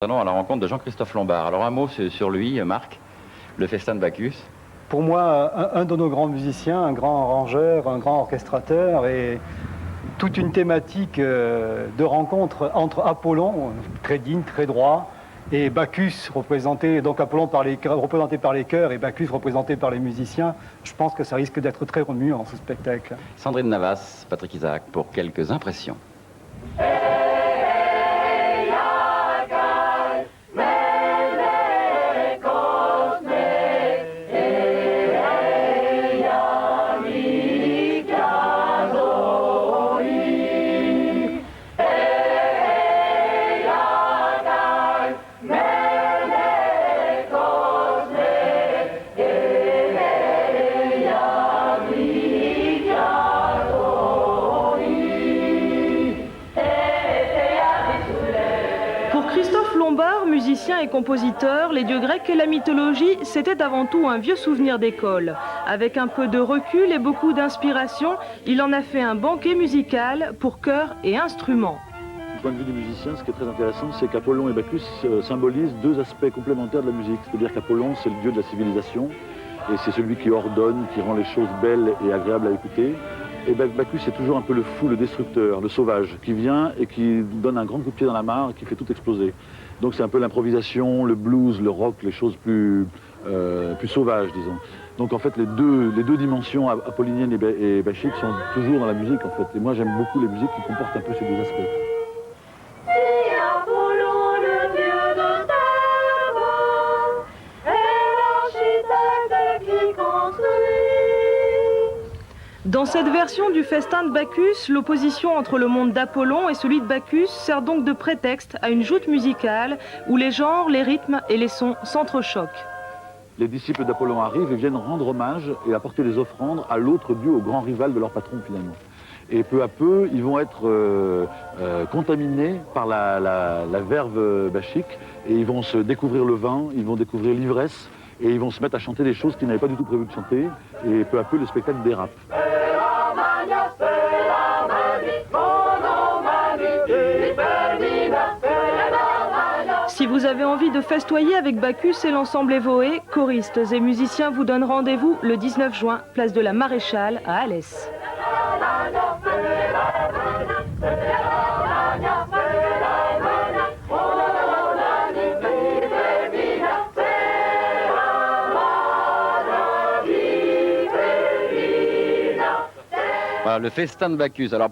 Allons à la rencontre de Jean-Christophe Lombard. Alors un mot sur lui, Marc, le festin de Bacchus. Pour moi, un de nos grands musiciens, un grand arrangeur, un grand orchestrateur, et toute une thématique de rencontre entre Apollon, très digne, très droit, et Bacchus, représenté, donc Apollon représenté par les chœurs et Bacchus représenté par les musiciens. Je pense que ça risque d'être très remuant, ce spectacle. Sandrine Navas, Patrick Isaac, pour quelques impressions. Lombard, musicien et compositeur, les dieux grecs et la mythologie, c'était avant tout un vieux souvenir d'école. Avec un peu de recul et beaucoup d'inspiration, il en a fait un banquet musical pour chœur et instruments. Du point de vue du musicien, ce qui est très intéressant, c'est qu'Apollon et Bacchus symbolisent deux aspects complémentaires de la musique. C'est-à-dire qu'Apollon, c'est le dieu de la civilisation, et c'est celui qui ordonne, qui rend les choses belles et agréables à écouter. Et Bacchus, c'est toujours un peu le fou, le destructeur, le sauvage, qui vient et qui donne un grand coup de pied dans la mare et qui fait tout exploser. Donc c'est un peu l'improvisation, le blues, le rock, les choses plus sauvages, disons. Donc en fait, les deux dimensions apolliniennes et bachiques sont toujours dans la musique, en fait. Et moi, j'aime beaucoup les musiques qui comportent un peu ces deux aspects. Dans cette version du festin de Bacchus, l'opposition entre le monde d'Apollon et celui de Bacchus sert donc de prétexte à une joute musicale où les genres, les rythmes et les sons s'entrechoquent. Les disciples d'Apollon arrivent et viennent rendre hommage et apporter des offrandes à l'autre dieu, au grand rival de leur patron finalement. Et peu à peu, ils vont être contaminés par la verve bachique et ils vont se découvrir le vin, ils vont découvrir l'ivresse et ils vont se mettre à chanter des choses qu'ils n'avaient pas du tout prévu de chanter et peu à peu le spectacle dérape. Si vous avez envie de festoyer avec Bacchus et l'ensemble Évohé, choristes et musiciens vous donnent rendez-vous le 19 juin, place de la Maréchale à Alès. Voilà, le festin de Bacchus. Alors,